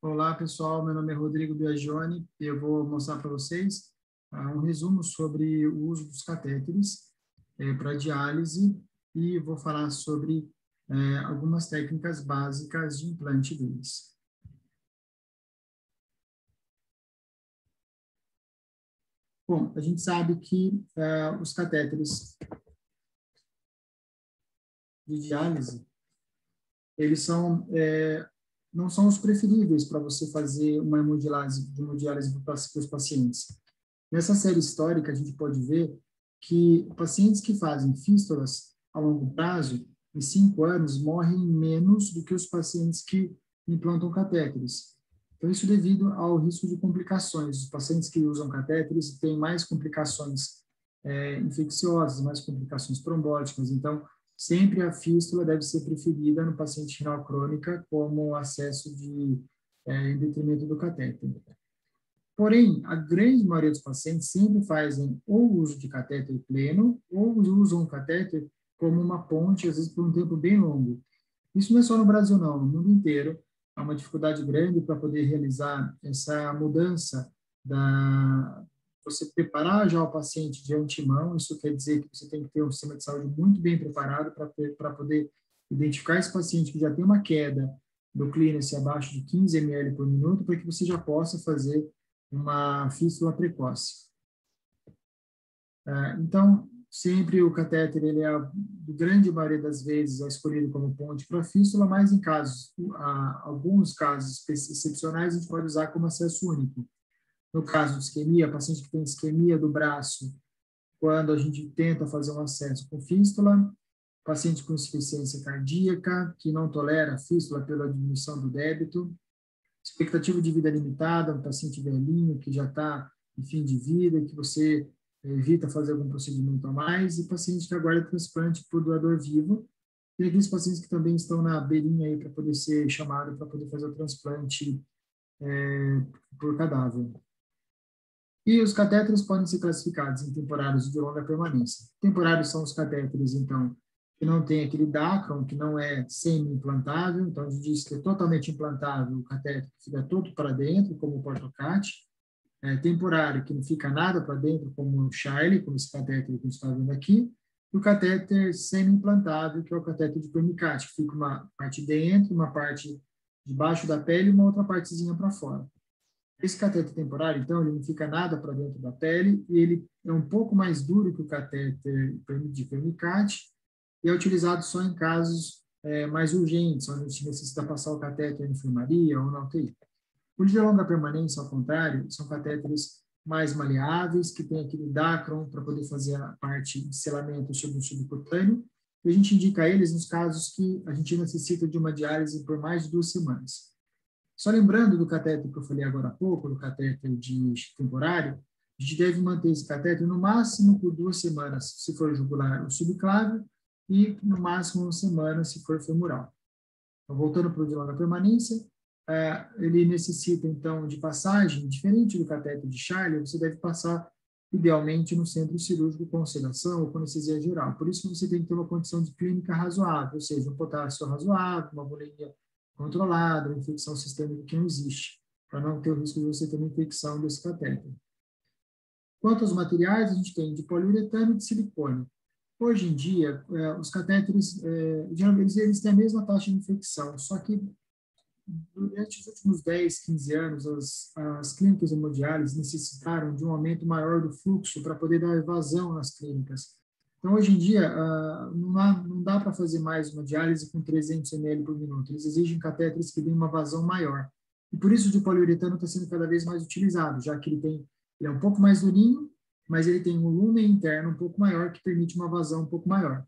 Olá, pessoal. Meu nome é Rodrigo Biagioni e eu vou mostrar para vocês um resumo sobre o uso dos catéteres para diálise e vou falar sobre algumas técnicas básicas de implante deles. Bom, a gente sabe que os catéteres de diálise, eles não são os preferíveis para você fazer uma hemodiálise para os pacientes. Nessa série histórica, a gente pode ver que pacientes que fazem fístulas a longo prazo, em 5 anos, morrem menos do que os pacientes que implantam catéteres. Então, isso devido ao risco de complicações. Os pacientes que usam catéteres têm mais complicações infecciosas, mais complicações trombóticas. Então, sempre a fístula deve ser preferida no paciente renal crônica como acesso em detrimento do catéter. Porém, a grande maioria dos pacientes sempre fazem ou uso de catéter pleno ou usam o catéter como uma ponte, às vezes por um tempo bem longo. Isso não é só no Brasil, não. No mundo inteiro, há uma dificuldade grande para poder realizar essa mudança você preparar já o paciente de antemão. Isso quer dizer que você tem que ter um sistema de saúde muito bem preparado para poder identificar esse paciente que já tem uma queda do clearance abaixo de 15 ml por minuto, para que você já possa fazer uma fístula precoce. Então, sempre o catéter, ele a grande maioria das vezes, é escolhido como ponte para a fístula, mas em alguns casos excepcionais, a gente pode usar como acesso único. No caso de isquemia, paciente que tem isquemia do braço, quando a gente tenta fazer um acesso com fístula, paciente com insuficiência cardíaca, que não tolera a fístula pela diminuição do débito, expectativa de vida limitada, um paciente velhinho que já está em fim de vida, que você evita fazer algum procedimento a mais, e paciente que aguarda transplante por doador vivo, e aqueles pacientes que também estão na beirinha aí para poder ser chamado para poder fazer o transplante por cadáver. E os catéteres podem ser classificados em temporários e de longa permanência. Temporários são os catéteres, então, que não tem aquele dacron, que não é semi-implantável, então a gente diz que é totalmente implantável, o catéter que fica todo para dentro, como o Portocat. Temporário, que não fica nada para dentro, como o Shiley, como esse catéter que a gente está vendo aqui. E o catéter semi-implantável, que é o catéter de Pernicat, que fica uma parte dentro, uma parte debaixo da pele e uma outra partezinha para fora. Esse catéter temporário, então, ele não fica nada para dentro da pele e ele é um pouco mais duro que o catéter de Pernicat e é utilizado só em casos mais urgentes, onde a gente necessita passar o catéter na enfermaria ou na UTI. Os de longa permanência, ao contrário, são catéteres mais maleáveis, que tem aquele dacron para poder fazer a parte de selamento sobre o subcutâneo, e a gente indica eles nos casos que a gente necessita de uma diálise por mais de 2 semanas. Só lembrando do catéter que eu falei agora há pouco, do catéter de temporário, a gente deve manter esse catéter no máximo por 2 semanas, se for jugular ou subclávio, e no máximo 1 semana, se for femoral. Então, voltando para o de longa permanência, ele necessita, então, de passagem, diferente do catéter de Charlie, você deve passar, idealmente, no centro cirúrgico com sedação ou com anestesia geral. Por isso, você tem que ter uma condição de clínica razoável, ou seja, um potássio razoável, uma bulimia controlada, uma infecção sistêmica que não existe, para não ter o risco de você ter uma infecção desse catéter. Quanto aos materiais, a gente tem de poliuretano e de silicone. Hoje em dia, os catéteres, geralmente, eles têm a mesma taxa de infecção, só que durante os últimos 10, 15 anos, as clínicas de hemodiálise necessitaram de um aumento maior do fluxo para poder dar evasão nas clínicas. Então, hoje em dia, não dá para fazer mais uma diálise com 300 ml por minuto. Eles exigem catéteres que deem uma vazão maior. E por isso o de poliuretano está sendo cada vez mais utilizado, já que ele é um pouco mais durinho, mas ele tem um lumen interno um pouco maior, que permite uma vazão um pouco maior.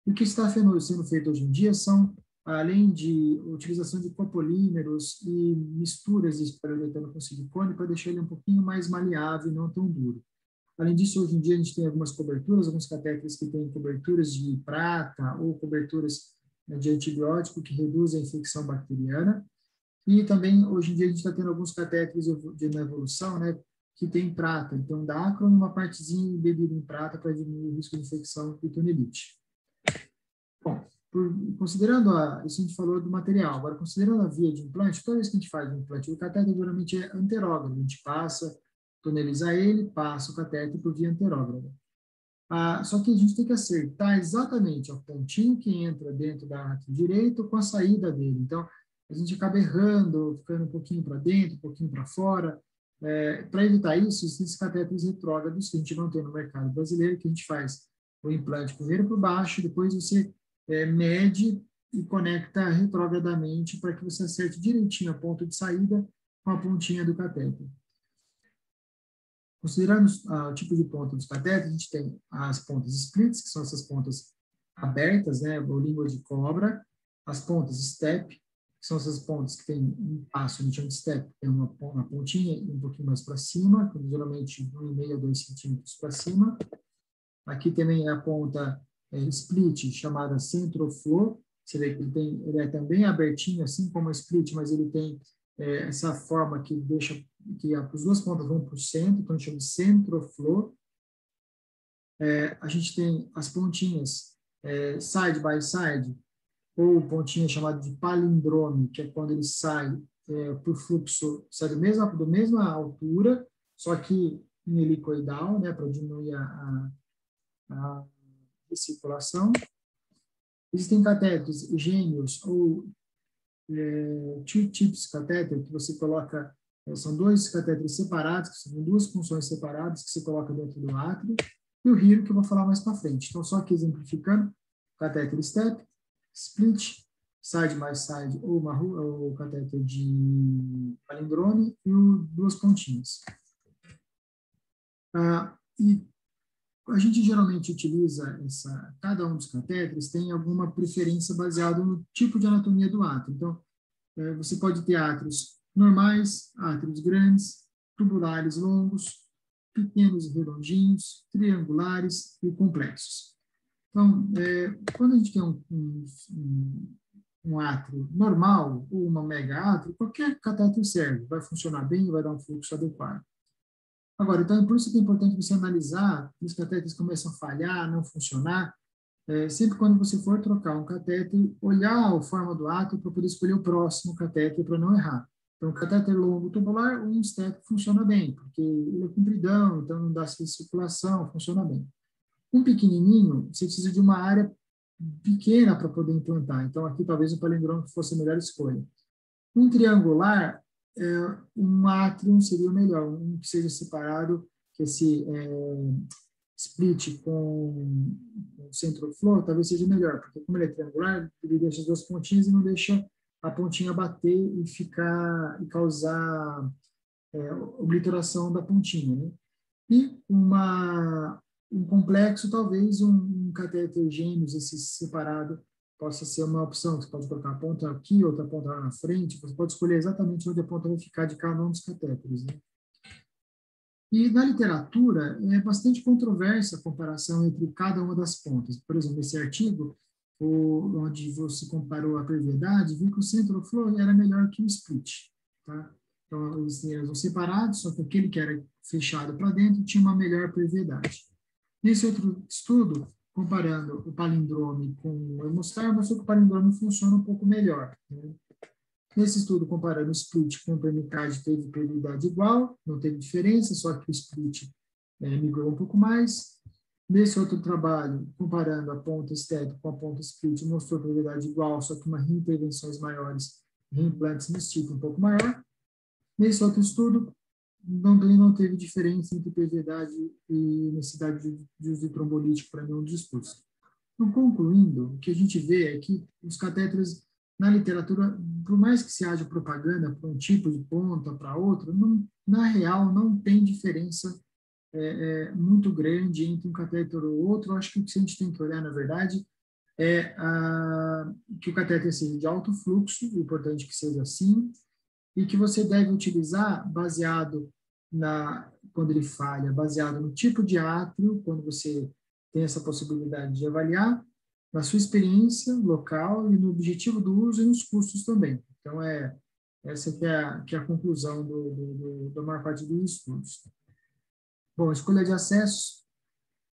E o que está sendo feito hoje em dia são, além de utilização de copolímeros e misturas de poliuretano com silicone, para deixar ele um pouquinho mais maleável e não tão duro. Além disso, hoje em dia a gente tem algumas coberturas, alguns catéteres que têm coberturas de prata ou coberturas de antibiótico que reduzem a infecção bacteriana. E também, hoje em dia, a gente está tendo alguns catéteres na evolução, né, que tem prata. Então, dacron e uma partezinha embebida em prata para diminuir o risco de infecção e tonilite. Bom, considerando isso a gente falou do material, agora considerando a via de implante, toda vez que a gente faz um implante do catéter, geralmente é anterógrado, a gente passa, toneliza ele, passa o catéter por via anterógrada. Só que a gente tem que acertar exatamente o pontinho que entra dentro da átrio direito com a saída dele. Então, a gente acaba errando, ficando um pouquinho para dentro, um pouquinho para fora. Para evitar isso, existem esses catéteres retrógrados que a gente não tem no mercado brasileiro, que a gente faz o implante primeiro por baixo, depois você mede e conecta retrogradamente para que você acerte direitinho a ponta de saída com a pontinha do catéter. Considerando o tipo de ponta dos catéteres, a gente tem as pontas splits, que são essas pontas abertas, né, ou língua de cobra, as pontas step, que são essas pontas que tem um passo, a gente chama de step, tem uma pontinha um pouquinho mais para cima, geralmente 1,5 a 2 centímetros para cima. Aqui também é a ponta split, chamada centroflor. Você vê que ele é também abertinho, assim como a split, mas ele tem essa forma que deixa que as duas pontas vão para o centro, então a gente chama de centroflor. A gente tem as pontinhas side by side, ou pontinha chamada de palindrome, que é quando ele sai por fluxo, sai da mesma altura, só que em helicoidal, né, para diminuir a recirculação. Existem catéteres gêmeos ou two tips catéter, que você coloca, são dois catéteres separados, que são duas funções separadas que você coloca dentro do átrio, e o HIRO, que eu vou falar mais para frente. Então, só aqui exemplificando, catéter step, split, side by side, ou catéter de palindrome, e duas pontinhas. E a gente geralmente utiliza cada um dos catéteres tem alguma preferência baseada no tipo de anatomia do átrio. Então, você pode ter átrios normais, átrios grandes, tubulares longos, pequenos e redondinhos, triangulares e complexos. Então, quando a gente tem um átrio normal ou uma mega átrio, qualquer catéter serve, vai funcionar bem e vai dar um fluxo adequado. Agora, então, por isso que é importante você analisar, os catéteres começam a falhar, não funcionar, sempre quando você for trocar um catéter, olhar a forma do átrio para poder escolher o próximo catéter para não errar. Então, o catéter longo tubular, um step funciona bem, porque ele é compridão, então não dá circulação, funciona bem. Um pequenininho, você precisa de uma área pequena para poder implantar. Então, aqui talvez o palindrome fosse a melhor escolha. Um triangular, um átrio seria o melhor, um que seja separado, que esse split com centroflor talvez seja melhor, porque como ele é triangular, ele deixa as duas pontinhas e não deixa a pontinha bater e causar obliteração da pontinha, né? E um complexo, talvez um catéter gêmeos, esse separado, possa ser uma opção. Você pode colocar a ponta aqui, outra ponta lá na frente, você pode escolher exatamente onde a ponta vai ficar de cada um dos catéteres, né? E na literatura, é bastante controversa a comparação entre cada uma das pontas. Por exemplo, esse artigo, onde você comparou a perviedade, viu que o centroflor era melhor que o split. Tá? Então, eles eram separados, só que aquele que era fechado para dentro tinha uma melhor perviedade. Nesse outro estudo, comparando o palindrome com o hemostar, mostrou que o palindrome funciona um pouco melhor, né? Nesse estudo, comparando o split com o permicade, teve permeabilidade igual, não teve diferença, só que o split migrou um pouco mais. Nesse outro trabalho, comparando a ponta step com a ponta split, mostrou permeabilidade igual, só que uma reintervenções maiores, reimplantes nesse tipo um pouco maior. Nesse outro estudo, não teve diferença entre permeabilidade e necessidade de uso de trombolítico para nenhum dos estudos. Então, concluindo, o que a gente vê é que os catéteres na literatura, por mais que se haja propaganda para um tipo de ponta para outro, na real não tem diferença muito grande entre um catéter ou outro. Eu acho que o que a gente tem que olhar, na verdade, é que o catéter seja de alto fluxo, é importante que seja assim, e que você deve utilizar quando ele falha, baseado no tipo de átrio, quando você tem essa possibilidade de avaliar, na sua experiência local e no objetivo do uso e nos custos também. Então, essa que é a conclusão da maior parte dos estudos. Bom, escolha de acessos.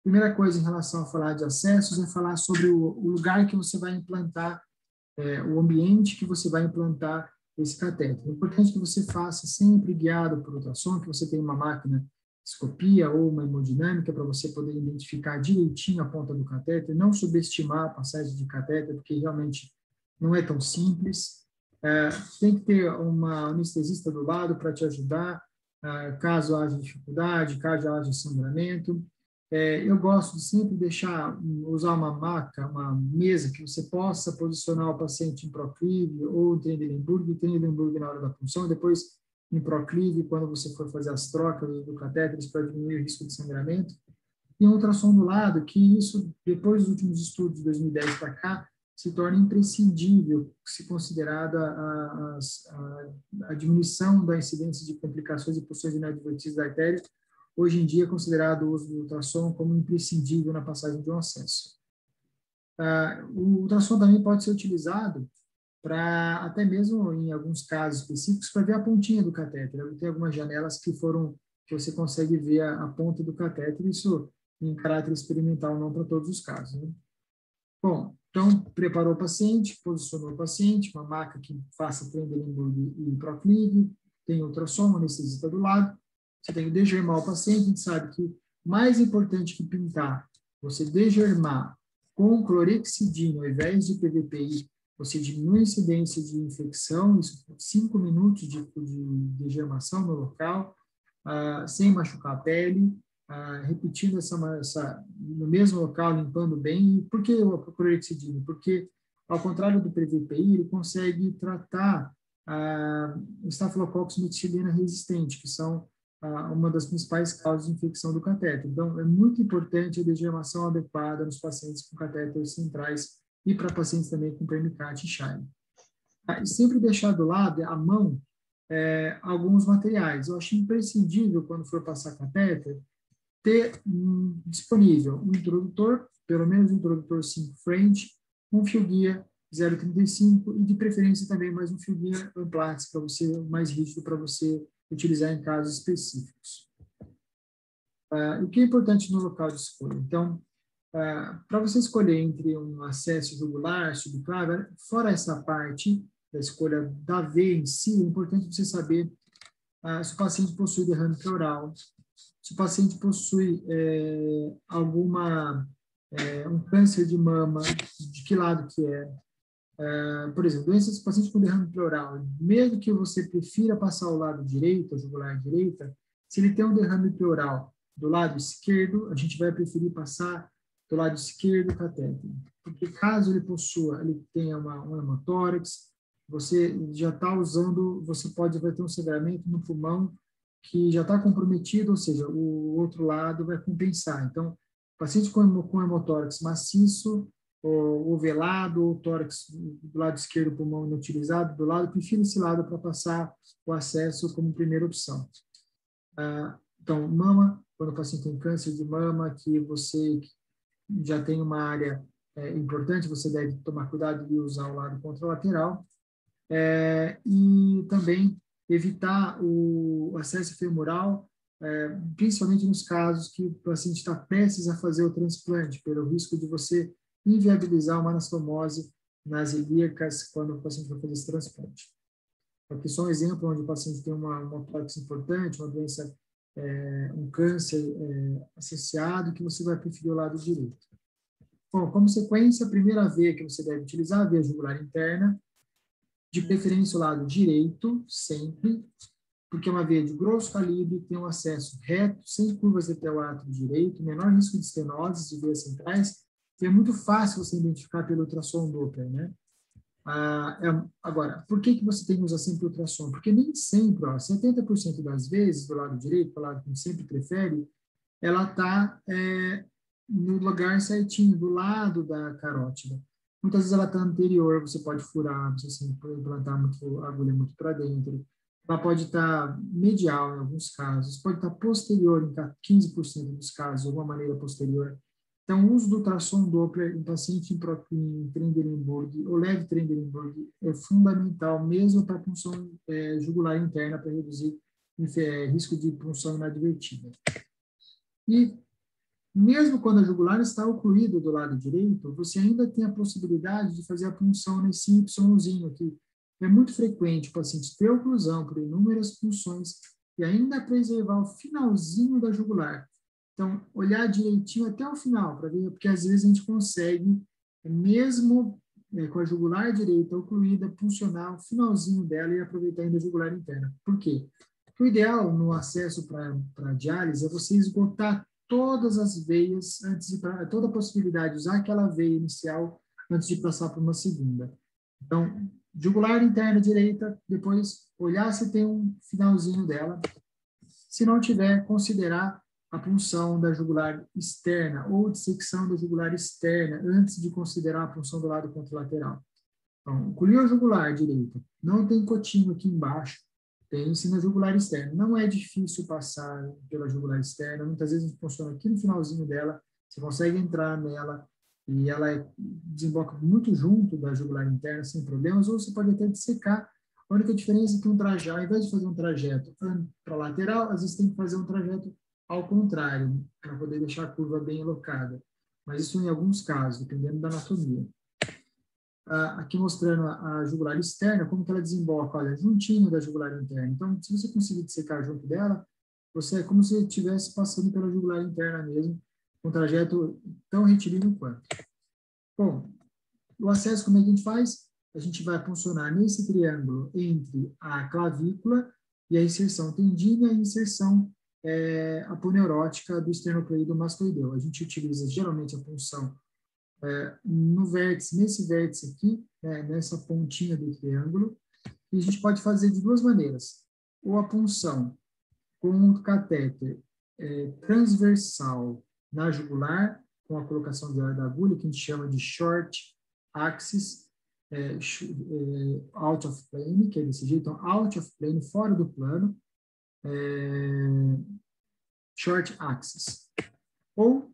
Primeira coisa em relação a falar de acessos é falar sobre o lugar que você vai implantar, o ambiente que você vai implantar esse catéter. É importante que você faça sempre guiado por ultrassom, que você tenha uma máquina escopia ou uma hemodinâmica para você poder identificar direitinho a ponta do catéter, não subestimar a passagem de catéter, porque realmente não é tão simples. Tem que ter uma anestesista do lado para te ajudar, caso haja dificuldade, caso haja sangramento. Eu gosto de sempre usar uma maca, uma mesa que você possa posicionar o paciente em proclive ou em Trendelenburg na hora da punção, depois em proclive quando você for fazer as trocas do catéteres para diminuir o risco de sangramento. E um ultrassom do lado, que isso, depois dos últimos estudos de 2010 para cá, se torna imprescindível, se considerada a diminuição da incidência de complicações e pulsões inadvertidas da artéria. Hoje em dia é considerado o uso do ultrassom como imprescindível na passagem de um acesso. O ultrassom também pode ser utilizado para, até mesmo em alguns casos específicos, para ver a pontinha do catéter. Tem algumas janelas que você consegue ver a ponta do catéter, isso em caráter experimental, não para todos os casos, né? Bom, então, preparou o paciente, posicionou o paciente, uma maca que faça Trendelenburg e proclive, tem ultrassom, anestesista do lado, você tem que degermar o paciente, a gente sabe que mais importante que pintar, você degermar com clorexidina ao invés de PVPI, você diminui a incidência de infecção, isso por 5 minutos de degermação no local, sem machucar a pele, repetindo no mesmo local, limpando bem. E por que o clorexidina? Porque, ao contrário do PVPI, ele consegue tratar estafilococcus meticilina resistente, que são uma das principais causas de infecção do catéter. Então, é muito importante a degermação adequada nos pacientes com catéteres centrais e para pacientes também com pernicate e Shine. E sempre deixar do lado, à mão, alguns materiais. Eu acho imprescindível, quando for passar catéter, ter disponível um introdutor, pelo menos um introdutor 5 French, um fio guia 0,35 e, de preferência, também mais um fio guia Amplatz, para você, mais rígido, para você utilizar em casos específicos. O que é importante no local de escolha? Então, para você escolher entre um acesso jugular, subclavian, fora essa parte da escolha da veia em si, é importante você saber se o paciente possui derrame pleural, se o paciente possui um câncer de mama, de que lado que é. Por exemplo, doenças do paciente com derrame pleural, mesmo que você prefira passar ao lado direito, a jugular direita, se ele tem um derrame pleural do lado esquerdo, a gente vai preferir passar do lado esquerdo do catéter. Porque caso ele tenha um hemotórax, você já está usando, vai ter um sangramento no pulmão que já está comprometido, ou seja, o outro lado vai compensar. Então, paciente com hemotórax maciço, ou velado, ou tórax do lado esquerdo, pulmão inutilizado do lado, prefiro esse lado para passar o acesso como primeira opção. Então, mama, quando o paciente tem câncer de mama, que você já tem uma área importante, você deve tomar cuidado de usar o lado contralateral. E também evitar o acesso femoral, principalmente nos casos que o paciente está prestes a fazer o transplante, pelo risco de você inviabilizar uma anastomose nas ilíacas quando o paciente vai fazer esse transplante. Aqui só um exemplo onde o paciente tem uma tórax importante, uma doença, um câncer associado, que você vai preferir o lado direito. Bom, como sequência, a primeira veia que você deve utilizar, a veia jugular interna, de preferência o lado direito, sempre, porque é uma veia de grosso calibre, tem um acesso reto, sem curvas até o átrio direito, menor risco de estenose de veias centrais, e é muito fácil você identificar pelo ultrassom Doppler, né? Agora, por que você tem que usar sempre ultrassom? Porque nem sempre, 70% das vezes, do lado direito, do lado que a gente sempre prefere, ela está no lugar certinho, do lado da carótida. Muitas vezes ela está anterior, você pode furar, você pode implantar a agulha muito para dentro. Ela pode estar medial em alguns casos, pode estar posterior em 15% dos casos, de alguma maneira posterior. Então, o uso do ultrassom Doppler em paciente em Trendelenburg ou leve Trendelenburg é fundamental, mesmo para a punção jugular interna, para reduzir risco de punção inadvertida. E Mesmo quando a jugular está ocluída do lado direito, você ainda tem a possibilidade de fazer a punção nesse Yzinho aqui. É muito frequente o paciente ter oclusão por inúmeras punções e ainda preservar o finalzinho da jugular. Então, olhar direitinho até o final, para ver, porque às vezes a gente consegue, mesmo com a jugular direita ocluída, puncionar o finalzinho dela e aproveitar ainda a jugular interna. Por quê? Porque o ideal no acesso para diálise é você esgotar todas as veias antes de toda a possibilidade de usar aquela veia inicial antes de passar para uma segunda. Então, jugular interna direita, depois olhar se tem um finalzinho dela. Se não tiver, considerar a punção da jugular externa ou dissecção da jugular externa antes de considerar a punção do lado contralateral. Então, colheu a jugular direita, não tem cotinho aqui embaixo, tem-se na jugular externa. Não é difícil passar pela jugular externa, muitas vezes funciona aqui no finalzinho dela, você consegue entrar nela e ela desemboca muito junto da jugular interna, sem problemas, ou você pode até dissecar. A única diferença é que um trajeto, ao invés de fazer um trajeto para lateral, às vezes tem que fazer um trajeto ao contrário, para poder deixar a curva bem alocada. Mas isso em alguns casos, dependendo da anatomia. Aqui mostrando a jugular externa, como que ela desemboca, olha, juntinho da jugular interna. Então, se você conseguir dissecar junto dela, você é como se estivesse passando pela jugular interna mesmo, um trajeto tão retilíneo quanto. Bom, o acesso, como é que a gente faz? A gente vai funcionar nesse triângulo entre a clavícula e a inserção tendínea e a inserção aponeurótica do esternocleido mastoideu. A gente utiliza geralmente a punção no vértice, nesse vértice aqui, nessa pontinha do triângulo, e a gente pode fazer de duas maneiras. Ou a punção com um catéter transversal na jugular, com a colocação da agulha, que a gente chama de short axis, out of plane, que é desse jeito, então, out of plane, fora do plano, short axis. Ou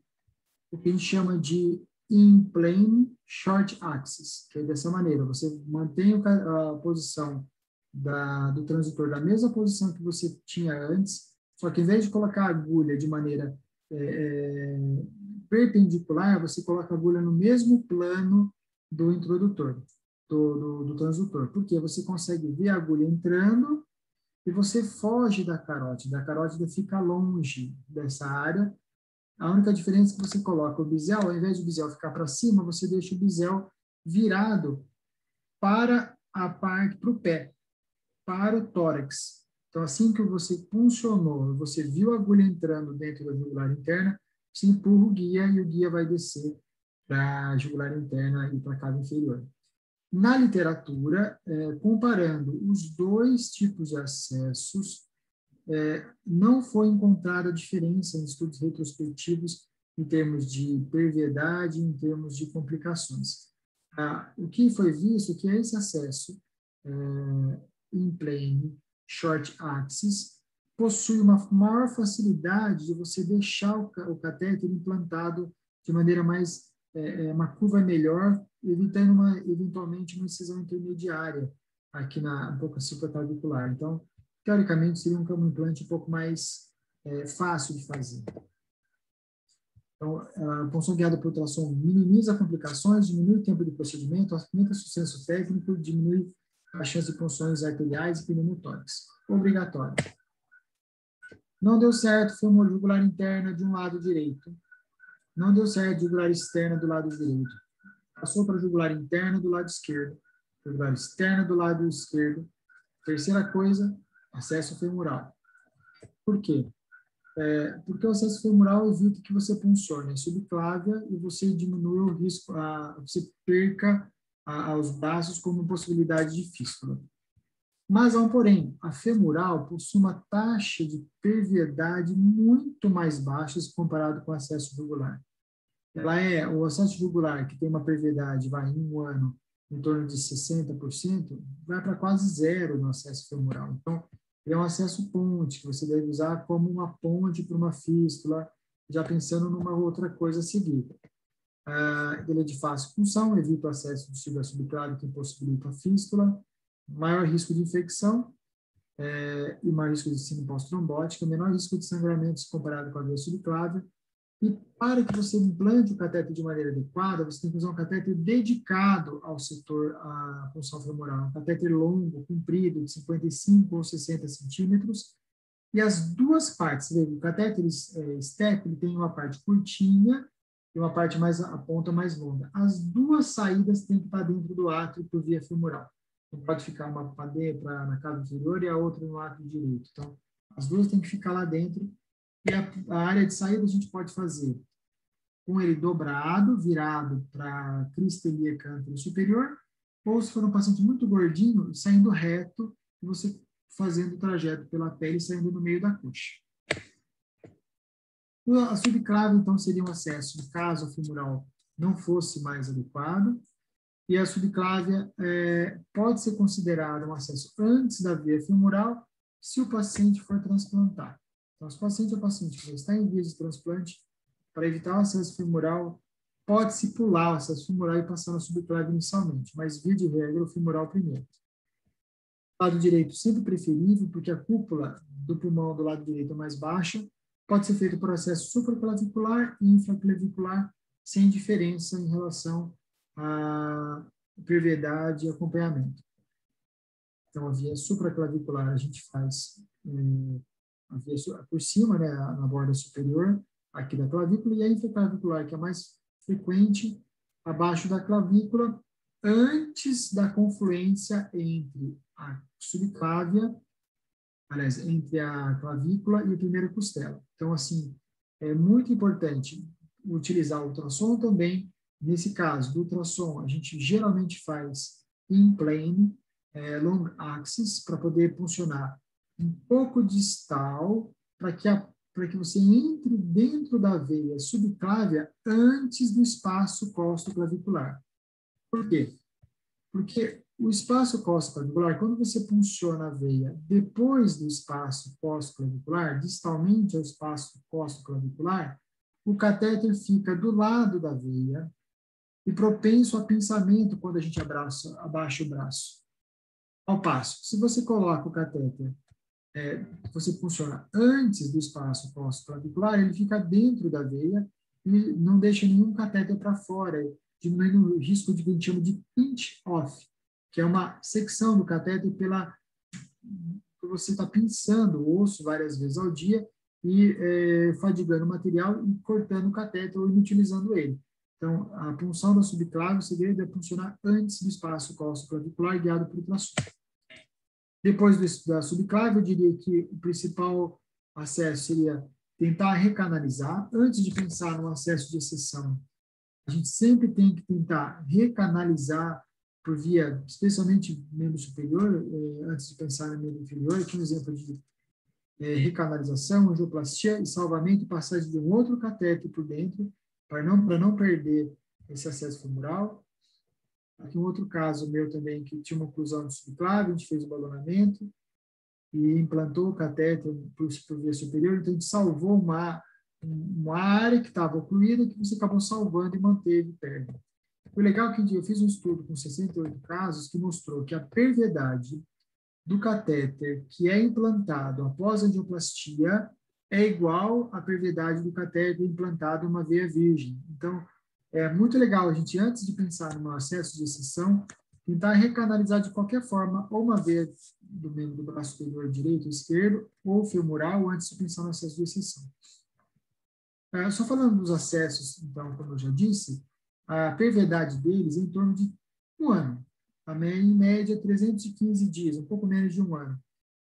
o que a gente chama de in plane short axis, que é dessa maneira, você mantém a posição do transitor da mesma posição que você tinha antes, só que em vez de colocar a agulha de maneira perpendicular, você coloca a agulha no mesmo plano do introdutor, do transdutor, porque você consegue ver a agulha entrando e você foge da carótida. A carótida fica longe dessa área. A única diferença é que você coloca o bisel, ao invés de o bisel ficar para cima, você deixa o bisel virado para a parte, para o pé, para o tórax. Então, assim que você puncionou, você viu a agulha entrando dentro da jugular interna, você empurra o guia e o guia vai descer para a jugular interna e para a cava inferior. Na literatura, comparando os dois tipos de acessos, não foi encontrada diferença em estudos retrospectivos em termos de perviedade, em termos de complicações. O que foi visto é que esse acesso in plane short axis possui uma maior facilidade de você deixar o catéter implantado de maneira mais, uma curva melhor, evitando eventualmente uma incisão intermediária aqui na boca supraclavicular. Então, teoricamente, seria um implante um pouco mais fácil de fazer. Então, a punção guiada por ultrassom minimiza complicações, diminui o tempo de procedimento, aumenta o sucesso técnico, diminui a chance de punções arteriais e pneumotórax. Obrigatório. Não deu certo, foi uma jugular interna de um lado direito. Não deu certo, jugular externa do lado direito. Passou para a jugular interna do lado esquerdo. Jugular externa do lado esquerdo. Terceira coisa, acesso femoral. Por quê? Porque o acesso femoral evita que você puncione a subclávia e você diminui o risco, você perca os braços como possibilidade de fístula. Mas há um porém, a femoral possui uma taxa de perviedade muito mais baixa comparado com o acesso jugular. O acesso jugular, que tem uma perviedade, em um ano, em torno de 60%, vai para quase zero no acesso femoral. Então, é um acesso ponte, que você deve usar como uma ponte para uma fístula, já pensando numa outra coisa a seguir. Ele é de fácil função, evita o acesso do cílio subclávio que impossibilita a fístula, maior risco de infecção e maior risco de síndrome pós-trombótica, menor risco de sangramentos comparado com a via subclávia, E para que você implante o catéter de maneira adequada, você tem que usar um catéter dedicado ao setor, à punção femoral. Um catéter longo, comprido, de 55 ou 60 centímetros. E as duas partes, o catéter step, ele tem uma parte curtinha e uma parte mais, a ponta mais longa. As duas saídas têm que estar dentro do átrio por via femoral. Não pode ficar uma na cava inferior e a outra no átrio direito. Então, as duas têm que ficar lá dentro. E a área de saída a gente pode fazer com ele dobrado, virado para a crista ilíaca anterior superior, ou se for um paciente muito gordinho, saindo reto, você fazendo o trajeto pela pele e saindo no meio da coxa. A subclave, então, seria um acesso caso o femoral não fosse mais adequado, e a subclávia pode ser considerada um acesso antes da veia femoral se o paciente for transplantar. Então, se o paciente que já está em vias de transplante, para evitar o acesso femoral, pode-se pular o acesso femoral e passar na subclave inicialmente, mas via de regra o femoral primeiro. Lado direito sempre preferível, porque a cúpula do pulmão do lado direito é mais baixa, pode ser feito por acesso supraclavicular e infraclavicular, sem diferença em relação à brevidade e acompanhamento. Então, a via supraclavicular a gente faz a via por cima, né, na borda superior, aqui da clavícula, e a infraclavicular, que é mais frequente, abaixo da clavícula, antes da confluência entre a subclávia, aliás, entre a clavícula e a primeira costela. Então, assim, é muito importante utilizar o ultrassom também. Nesse caso, do ultrassom, a gente geralmente faz in plane, long axis, para poder funcionar um pouco distal, para que você entre dentro da veia subclávia antes do espaço costo-clavicular. Por quê? Porque o espaço costo-clavicular, quando você punciona a veia depois do espaço costo-clavicular, distalmente ao espaço costo-clavicular, o catéter fica do lado da veia e propenso a pinçamento quando a gente abaixa o braço. Ao passo, se você coloca o catéter, você funciona antes do espaço costo-clavicular, ele fica dentro da veia e não deixa nenhum catéter para fora, diminuindo o risco de que a gente chama de pinch-off, que é uma secção do catéter que você está pinçando o osso várias vezes ao dia e fadigando o material e cortando o catéter ou inutilizando ele. Então, a punção da subclave, o segredo é funcionar antes do espaço costo-clavicular, guiado por ultrassom. Depois da subclave, eu diria que o principal acesso seria tentar recanalizar. Antes de pensar no acesso de exceção, a gente sempre tem que tentar recanalizar por via, especialmente membro superior, antes de pensar no membro inferior. Aqui um exemplo de recanalização, angioplastia e salvamento, passagem de um outro catéter por dentro, para não perder esse acesso femoral. Aqui um outro caso meu também, que tinha uma oclusão de subclave, a gente fez o balonamento e implantou o catéter por via superior, então a gente salvou uma área que estava ocluída, que você acabou salvando e manteve perto. O legal é que eu fiz um estudo com 68 casos que mostrou que a perviedade do catéter que é implantado após a angioplastia é igual à perviedade do catéter implantado em uma veia virgem. Então, é muito legal a gente, antes de pensar no acesso de exceção, tentar recanalizar de qualquer forma ou uma veia do membro do braço superior direito ou esquerdo, ou femoral, antes de pensar no acesso de exceção. Só falando dos acessos, então, como eu já disse, a perviedade deles é em torno de 1 ano. Em média, 315 dias, um pouco menos de 1 ano.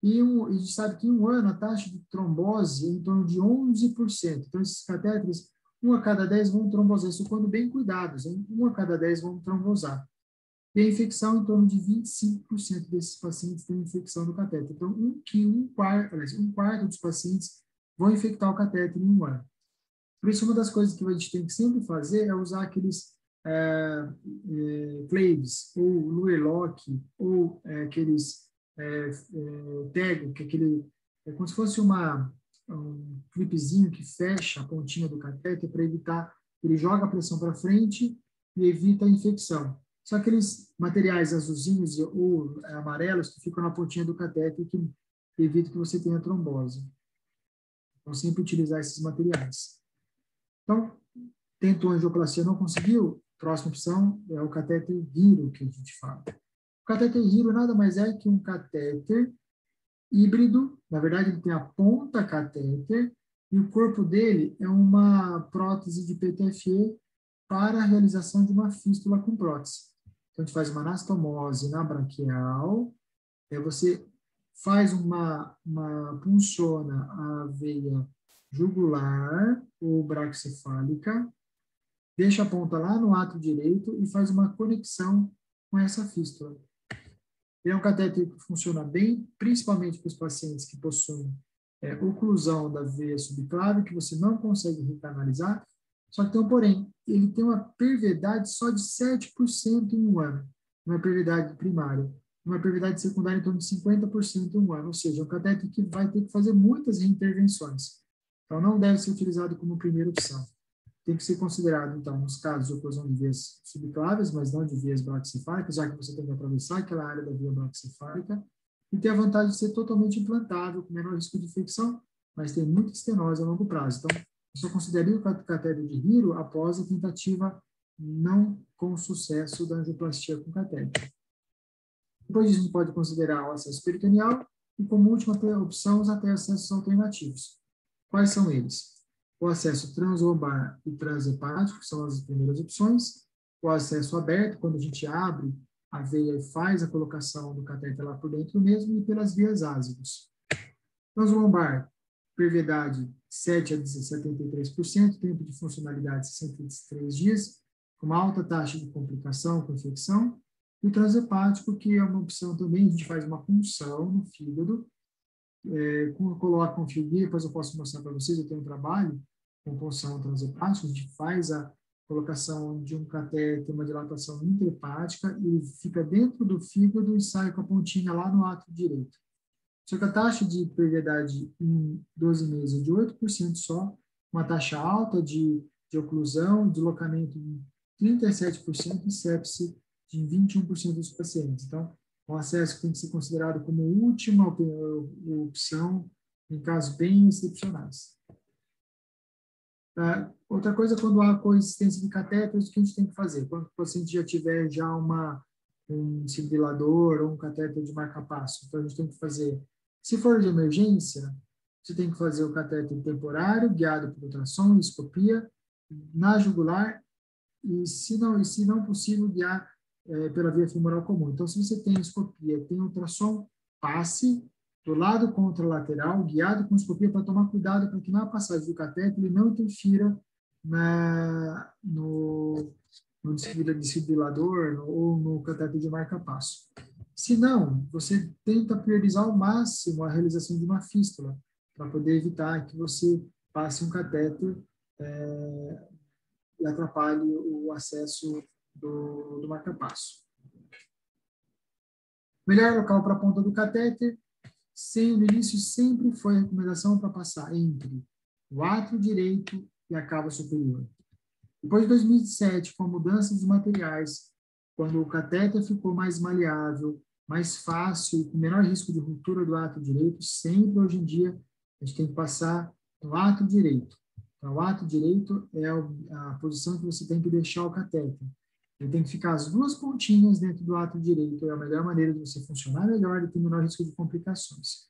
E a gente sabe que em 1 ano a taxa de trombose é em torno de 11%. Então, esses catéteres, 1 a cada 10 vão trombosar, isso quando bem cuidados, hein? 1 a cada 10 vão trombosar. E a infecção, em torno de 25% desses pacientes têm infecção do catéter. Então, um quarto dos pacientes vão infectar o catéter em 1 ano. Por isso, uma das coisas que a gente tem que sempre fazer é usar aqueles claves, ou Luerlock, ou aqueles Tego, que é como se fosse um clipezinho que fecha a pontinha do catéter para evitar, ele joga a pressão para frente e evita a infecção. São aqueles materiais azulzinhos ou amarelos que ficam na pontinha do catéter que evitam que você tenha trombose. Então, sempre utilizar esses materiais. Então, tentou angioplastia, não conseguiu, próxima opção é o catéter Hiro, que a gente fala. O catéter Hiro nada mais é que um catéter híbrido, na verdade ele tem a ponta catéter e o corpo dele é uma prótese de PTFE para a realização de uma fístula com prótese. Então a gente faz uma anastomose na braquial, você faz punciona a veia jugular ou braquiocefálica, deixa a ponta lá no átrio direito e faz uma conexão com essa fístula. Ele é um catéter que funciona bem, principalmente para os pacientes que possuem oclusão da veia subclave, que você não consegue recanalizar. Só que tem um porém, ele tem uma perviedade só de 7% em um ano, uma perviedade primária. Uma perviedade secundária em torno de 50% em um ano, ou seja, é um catéter que vai ter que fazer muitas reintervenções. Então, não deve ser utilizado como primeira opção. Tem que ser considerado, então, nos casos de oclusão de veias subcláveis, mas não de veias braquiocefálicas, já que você tem que atravessar aquela área da via braquiocefálica, e tem a vantagem de ser totalmente implantável, com menor risco de infecção, mas tem muita estenose a longo prazo. Então, eu só consideraria o catéter de Hiro após a tentativa não com sucesso da angioplastia com catéter. Depois disso, a gente pode considerar o acesso peritoneal e, como última opção, os acessos alternativos. Quais são eles? O acesso translombar e transhepático, que são as primeiras opções. O acesso aberto, quando a gente abre a veia e faz a colocação do catéter lá por dentro mesmo, e pelas vias ásicos. Translombar, perviedade 7 a 73%, tempo de funcionalidade 63 dias, com uma alta taxa de complicação com infecção. E o transhepático, que é uma opção também, a gente faz uma punção no fígado, coloca um fio guia, depois eu posso mostrar para vocês, eu tenho um trabalho com punção transhepática, a gente faz a colocação de um catéter, uma dilatação intrahepática, e fica dentro do fígado e sai com a pontinha lá no átrio direito. Só que a taxa de perviedade em 12 meses é de 8% só, uma taxa alta de oclusão, deslocamento de 37% e sepse de 21% dos pacientes. Então, o acesso tem que ser considerado como última opção em casos bem excepcionais. Outra coisa, quando há coexistência de catéteres, o que a gente tem que fazer? Quando o paciente já tiver já um desfibrilador ou um catéter de marca-passo, então a gente tem que fazer, se for de emergência, você tem que fazer o catéter temporário, guiado por ultrassom, escopia, na jugular, e se não possível, guiar pela via femoral comum. Então, se você tem escopia, tem ultrassom, passe do lado contralateral, guiado com escopia, para tomar cuidado para que na passagem do catéter ele não interfira no desfibrilador ou no catéter de marca-passo. Se não, você tenta priorizar ao máximo a realização de uma fístula, para poder evitar que você passe um catéter e atrapalhe o acesso do marca-passo. Melhor local para a ponta do catéter, no início sempre foi a recomendação para passar entre o átrio direito e a cava superior. Depois de 2007, com a mudança dos materiais, quando o catéter ficou mais maleável, mais fácil e com menor risco de ruptura do átrio direito, sempre hoje em dia a gente tem que passar no átrio direito. Então, o átrio direito é a posição que você tem que deixar o catéter. Ele tem que ficar as duas pontinhas dentro do átrio direito, é a melhor maneira de você funcionar melhor e ter menor risco de complicações.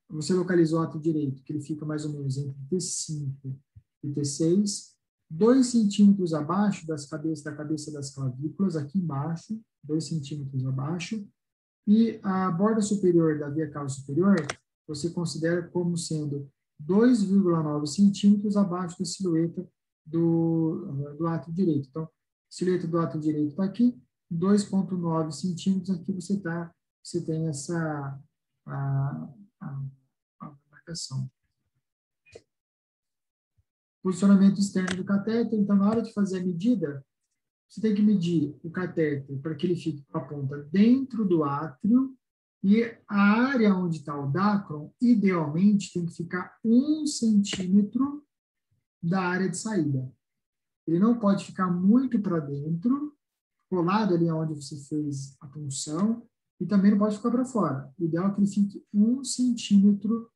Você localizou o átrio direito, que ele fica mais ou menos entre T5 e T6, 2 centímetros abaixo da cabeça das clavículas, aqui embaixo, 2 centímetros abaixo, e a borda superior da via cava superior, você considera como sendo 2,9 centímetros abaixo da silhueta do átrio direito. Então, a silhueta do átrio direito está aqui, 2,9 centímetros, aqui você tem essa a marcação. Posicionamento externo do catéter, então, na hora de fazer a medida, você tem que medir o catéter para que ele fique com a ponta dentro do átrio, e a área onde está o dacron, idealmente, tem que ficar 1 centímetro da área de saída. Ele não pode ficar muito para dentro, colado ali onde você fez a punção, e também não pode ficar para fora. O ideal é que ele fique 1 centímetro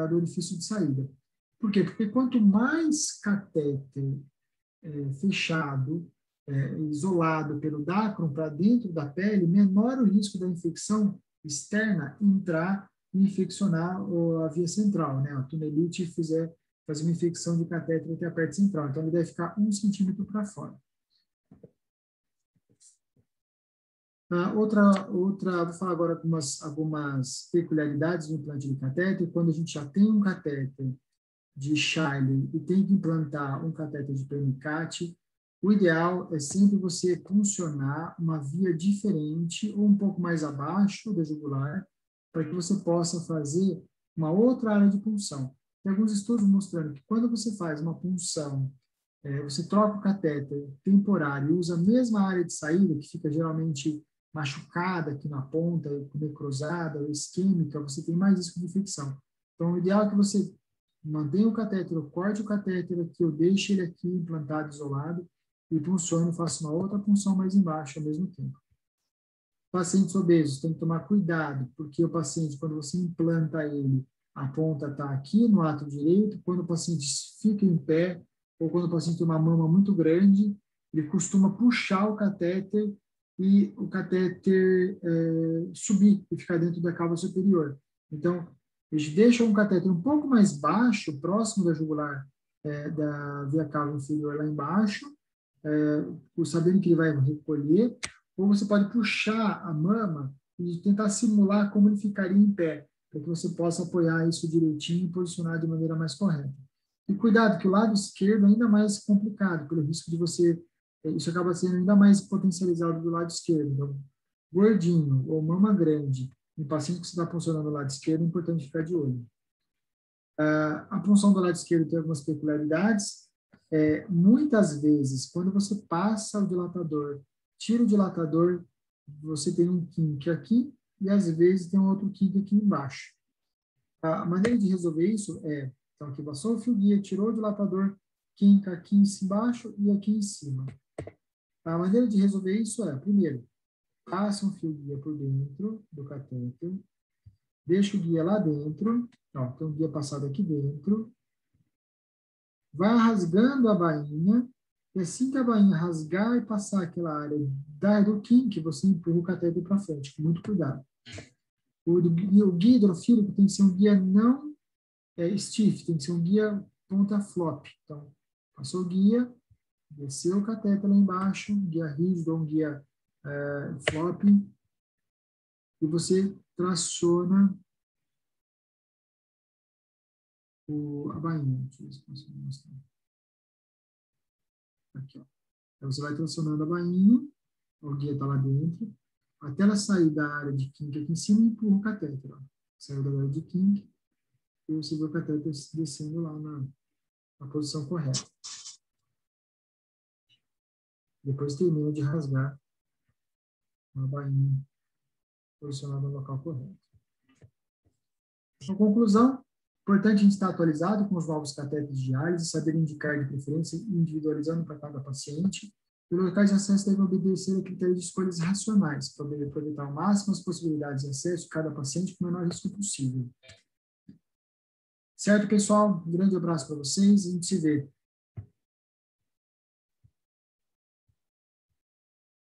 do orifício de saída. Por quê? Porque quanto mais catéter fechado, isolado pelo dácron para dentro da pele, menor o risco da infecção externa entrar e infeccionar a via central, né? A tunelite fazer uma infecção de catéter até a parte central. Então, ele deve ficar 1 centímetro para fora. Vou falar agora algumas peculiaridades do implante de catéter. Quando a gente já tem um catéter de Shiley e tem que implantar um catéter de Pernicate, o ideal é sempre você puncionar uma via diferente ou um pouco mais abaixo da jugular, para que você possa fazer uma outra área de punção. Tem alguns estudos mostrando que quando você faz uma punção, você troca o catéter temporário e usa a mesma área de saída, que fica geralmente machucada aqui na ponta, necrosada ou isquêmica, você tem mais risco de infecção. Então, o ideal é que você mantenha o catéter, ou corte o catéter aqui, ou deixe ele aqui implantado, isolado, e puncione, faça uma outra punção mais embaixo ao mesmo tempo. Pacientes obesos, tem que tomar cuidado, porque o paciente, quando você implanta ele, a ponta está aqui no lado direito, quando o paciente fica em pé, ou quando o paciente tem uma mama muito grande, ele costuma puxar o catéter e o catéter subir e ficar dentro da cava superior. Então, eles deixam o catéter um pouco mais baixo, próximo da jugular da via cava inferior lá embaixo, sabendo que ele vai recolher, ou você pode puxar a mama e tentar simular como ele ficaria em pé, para que você possa apoiar isso direitinho e posicionar de maneira mais correta. E cuidado, que o lado esquerdo é ainda mais complicado, pelo risco de isso acaba sendo ainda mais potencializado do lado esquerdo. Então, gordinho ou mama grande, em paciente que você está puncionando do lado esquerdo, é importante ficar de olho. A punção do lado esquerdo tem algumas peculiaridades. Muitas vezes, quando você passa o dilatador, tira o dilatador, você tem um kink aqui e às vezes tem um outro kink aqui embaixo. A maneira de resolver isso então, aqui passou o fio guia, tirou o dilatador, quinca aqui embaixo e aqui em cima. A maneira de resolver isso primeiro, passa um fio guia por dentro do catéter, deixa o guia lá dentro, tem um guia passado aqui dentro, vai rasgando a bainha, e assim que a bainha rasgar e passar aquela área do kink, você empurra o catéter para frente, com muito cuidado. O guia hidrofílico tem que ser um guia não stiff, tem que ser um guia ponta flop. Então, passou o guia, desceu o catéter lá embaixo, um guia rígido ou um guia flop, e você traciona a bainha. Deixa eu ver se eu consigo mostrar. Aqui, ó. Então, você vai tracionando a bainha, o guia está lá dentro, até ela sair da área de kink aqui em cima e empurra o catéter. Ó. Saiu da área de kink e você vê o catéter descendo lá na posição correta. Depois termina de rasgar a bainha posicionada no local correto. Em conclusão, importante a gente estar atualizado com os novos catéteres de diálise, saber indicar de preferência, individualizando para cada paciente. Os locais de acesso devem obedecer a critérios de escolhas racionais, para aproveitar ao máximo as possibilidades de acesso de cada paciente com o menor risco possível. Certo, pessoal? Um grande abraço para vocês e a gente se vê